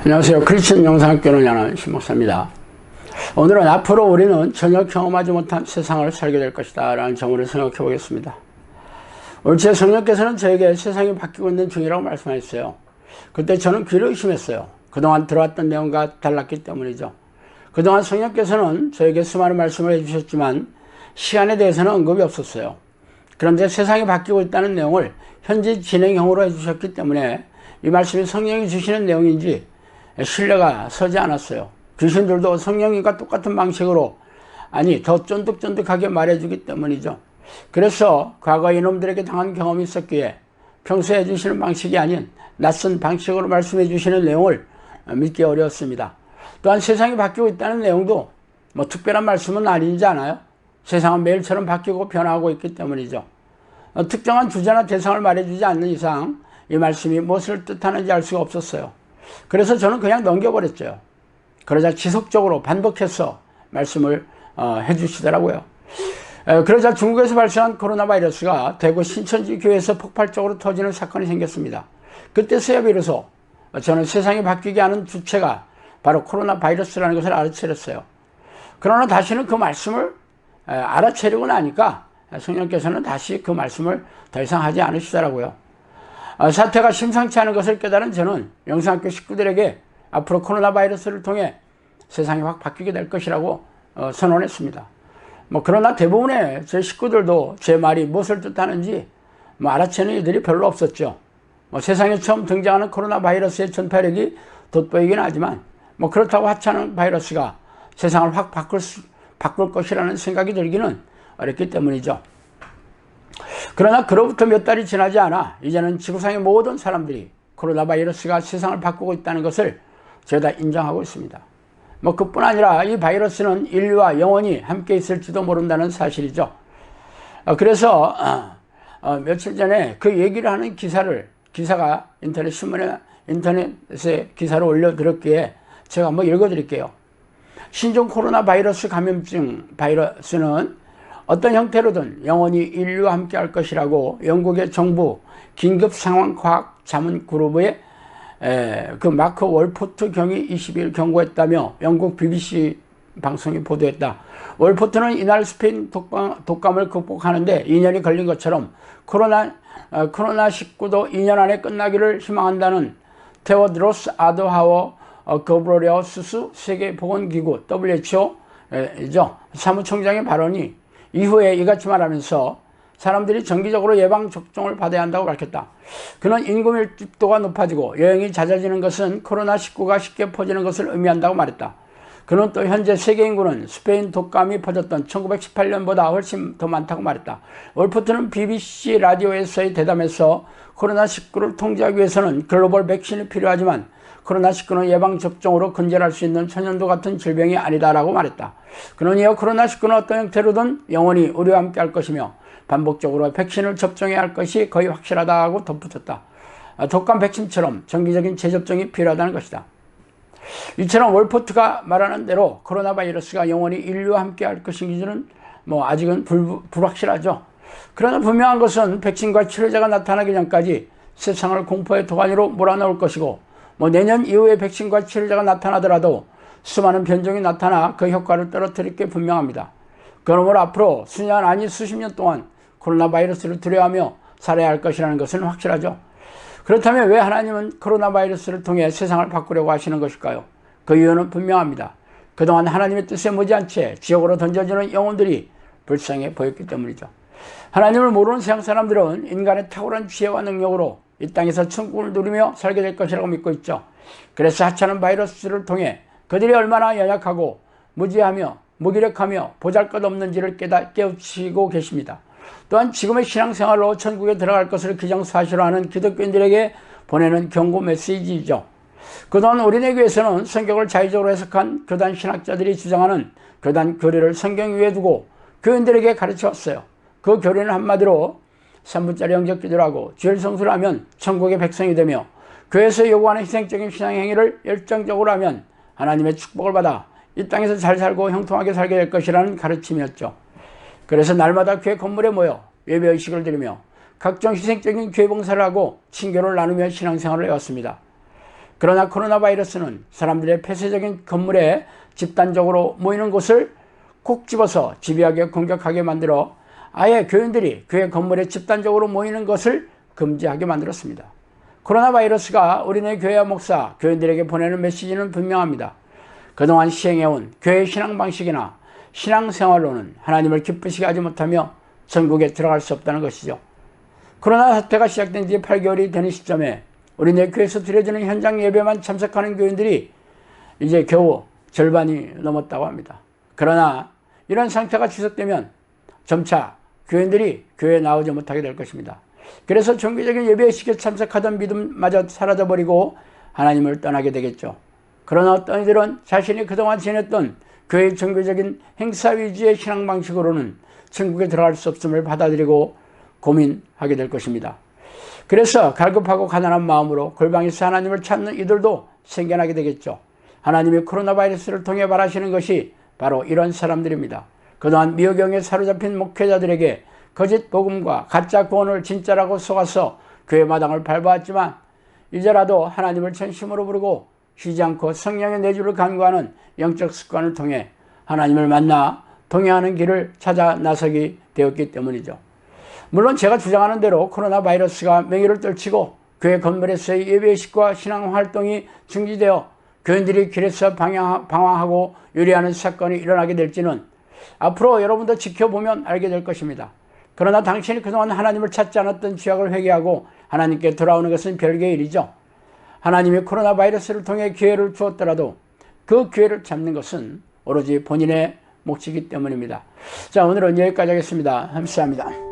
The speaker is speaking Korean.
안녕하세요. 크리스천 영상학교를 여는 신목사입니다. 오늘은 앞으로 우리는 전혀 경험하지 못한 세상을 살게 될 것이다 라는 점으로 생각해 보겠습니다. 오늘 제 성령께서는 저에게 세상이 바뀌고 있는 중이라고 말씀하셨어요. 그때 저는 귀를 의심했어요. 그동안 들어왔던 내용과 달랐기 때문이죠. 그동안 성령께서는 저에게 수많은 말씀을 해주셨지만 시간에 대해서는 언급이 없었어요. 그런데 세상이 바뀌고 있다는 내용을 현재 진행형으로 해주셨기 때문에 이 말씀이 성령이 주시는 내용인지 신뢰가 서지 않았어요. 귀신들도 성령님과 똑같은 방식으로, 아니 더 쫀득쫀득하게 말해주기 때문이죠. 그래서 과거 이놈들에게 당한 경험이 있었기에 평소에 해주시는 방식이 아닌 낯선 방식으로 말씀해 주시는 내용을 믿기 어려웠습니다. 또한 세상이 바뀌고 있다는 내용도 뭐 특별한 말씀은 아니지 않아요? 세상은 매일처럼 바뀌고 변화하고 있기 때문이죠. 특정한 주제나 대상을 말해주지 않는 이상 이 말씀이 무엇을 뜻하는지 알 수가 없었어요. 그래서 저는 그냥 넘겨버렸죠. 그러자 지속적으로 반복해서 말씀을 해주시더라고요. 그러자 중국에서 발생한 코로나 바이러스가 대구 신천지 교회에서 폭발적으로 터지는 사건이 생겼습니다. 그때서야 비로소 저는 세상이 바뀌게 하는 주체가 바로 코로나 바이러스라는 것을 알아차렸어요. 그러나 다시는 그 말씀을 알아차리고 나니까 성령께서는 다시 그 말씀을 더 이상 하지 않으시더라고요. 사태가 심상치 않은 것을 깨달은 저는 영상학교 식구들에게 앞으로 코로나 바이러스를 통해 세상이 확 바뀌게 될 것이라고 선언했습니다. 그러나 대부분의 제 식구들도 제 말이 무엇을 뜻하는지 알아채는 이들이 별로 없었죠. 세상에 처음 등장하는 코로나 바이러스의 전파력이 돋보이긴 하지만 그렇다고 하찮은 바이러스가 세상을 확 바꿀 것이라는 생각이 들기는 어렵기 때문이죠. 그러나 그로부터 몇 달이 지나지 않아 이제는 지구상의 모든 사람들이 코로나 바이러스가 세상을 바꾸고 있다는 것을 제가 다 인정하고 있습니다. 그뿐 아니라 이 바이러스는 인류와 영원히 함께 있을지도 모른다는 사실이죠. 그래서 며칠 전에 그 얘기를 하는 기사가 인터넷에 기사를 올려드렸기에 제가 한번 읽어드릴게요. 신종 코로나 바이러스 감염증 바이러스는 어떤 형태로든 영원히 인류와 함께 할 것이라고 영국의 정부 긴급상황과학자문그룹의 그 마크 월포트 경위 20일 경고했다며 영국 BBC 방송이 보도했다. 월포트는 이날 스페인 독감을 극복하는데 2년이 걸린 것처럼 코로나19도 2년 안에 끝나기를 희망한다는 테오드로스 아드하워 거브레우스스 세계보건기구 WHO죠. 사무총장의 발언이 이후에 이같이 말하면서 사람들이 정기적으로 예방접종을 받아야 한다고 밝혔다. 그는 인구 밀집도가 높아지고 여행이 잦아지는 것은 코로나19가 쉽게 퍼지는 것을 의미한다고 말했다. 그는 또 현재 세계 인구는 스페인 독감이 퍼졌던 1918년보다 훨씬 더 많다고 말했다. 월포트는 BBC 라디오에서의 대담에서 코로나19를 통제하기 위해서는 글로벌 백신이 필요하지만 코로나19는 예방접종으로 근절할 수 있는 천연두 같은 질병이 아니다라고 말했다. 그는 이어 코로나19는 어떤 형태로든 영원히 우리와 함께 할 것이며 반복적으로 백신을 접종해야 할 것이 거의 확실하다고 덧붙였다. 독감 백신처럼 정기적인 재접종이 필요하다는 것이다. 이처럼 월포트가 말하는 대로 코로나 바이러스가 영원히 인류와 함께 할 것인지는 아직은 불확실하죠. 그러나 분명한 것은 백신과 치료제가 나타나기 전까지 세상을 공포의 도가니로 몰아넣을 것이고 내년 이후에 백신과 치료제가 나타나더라도 수많은 변종이 나타나 그 효과를 떨어뜨릴 게 분명합니다. 그러므로 앞으로 수년 아니 수십 년 동안 코로나 바이러스를 두려워하며 살아야 할 것이라는 것은 확실하죠. 그렇다면 왜 하나님은 코로나 바이러스를 통해 세상을 바꾸려고 하시는 것일까요? 그 이유는 분명합니다. 그동안 하나님의 뜻에 못지않게 지옥으로 던져지는 영혼들이 불쌍해 보였기 때문이죠. 하나님을 모르는 세상 사람들은 인간의 탁월한 지혜와 능력으로 이 땅에서 천국을 누리며 살게 될 것이라고 믿고 있죠. 그래서 하찮은 바이러스를 통해 그들이 얼마나 연약하고 무지하며 무기력하며 보잘것없는지를 깨우치고 계십니다. 또한 지금의 신앙생활로 천국에 들어갈 것을 기정사실화하는 기독교인들에게 보내는 경고 메시지이죠. 그동안 우리네 교회에서는 성경을 자의적으로 해석한 교단 신학자들이 주장하는 교단 교리를 성경 위에 두고 교인들에게 가르쳐왔어요. 그 교리는 한마디로 3분짜리 영접기도를 하고 주일 성수를 하면 천국의 백성이 되며 교회에서 요구하는 희생적인 신앙행위를 열정적으로 하면 하나님의 축복을 받아 이 땅에서 잘 살고 형통하게 살게 될 것이라는 가르침이었죠. 그래서 날마다 교회 건물에 모여 예배의식을 드리며 각종 희생적인 교회 봉사를 하고 친교를 나누며 신앙생활을 해왔습니다. 그러나 코로나 바이러스는 사람들의 폐쇄적인 건물에 집단적으로 모이는 곳을 콕 집어서 집요하게 공격하게 만들어 아예 교인들이 교회 건물에 집단적으로 모이는 것을 금지하게 만들었습니다. 코로나 바이러스가 우리네 교회와 목사, 교인들에게 보내는 메시지는 분명합니다. 그동안 시행해온 교회의 신앙 방식이나 신앙생활로는 하나님을 기쁘시게 하지 못하며 천국에 들어갈 수 없다는 것이죠. 코로나 사태가 시작된 지 8개월이 되는 시점에 우리네 교회에서 드려지는 현장 예배만 참석하는 교인들이 이제 겨우 절반이 넘었다고 합니다. 그러나 이런 상태가 지속되면 점차 교인들이 교회에 나오지 못하게 될 것입니다. 그래서 종교적인 예배의식에 참석하던 믿음마저 사라져버리고 하나님을 떠나게 되겠죠. 그러나 어떤 이들은 자신이 그동안 지냈던 교회의 종교적인 행사 위주의 신앙 방식으로는 천국에 들어갈 수 없음을 받아들이고 고민하게 될 것입니다. 그래서 갈급하고 가난한 마음으로 골방에서 하나님을 찾는 이들도 생겨나게 되겠죠. 하나님이 코로나 바이러스를 통해 바라시는 것이 바로 이런 사람들입니다. 그동안 미혹경에 사로잡힌 목회자들에게 거짓 복음과 가짜 구원을 진짜라고 속아서 교회 마당을 밟아왔지만 이제라도 하나님을 전심으로 부르고 쉬지 않고 성령의 내주를 간구하는 영적 습관을 통해 하나님을 만나 동행하는 길을 찾아 나서게 되었기 때문이죠. 물론 제가 주장하는 대로 코로나 바이러스가 맹위를 떨치고 교회 건물에서의 예배의식과 신앙활동이 중지되어 교인들이 길에서 방황하고 유리하는 사건이 일어나게 될지는 앞으로 여러분도 지켜보면 알게 될 것입니다. 그러나 당신이 그동안 하나님을 찾지 않았던 죄악을 회개하고 하나님께 돌아오는 것은 별개의 일이죠. 하나님이 코로나 바이러스를 통해 기회를 주었더라도 그 기회를 잡는 것은 오로지 본인의 몫이기 때문입니다. 자, 오늘은 여기까지 하겠습니다. 감사합니다.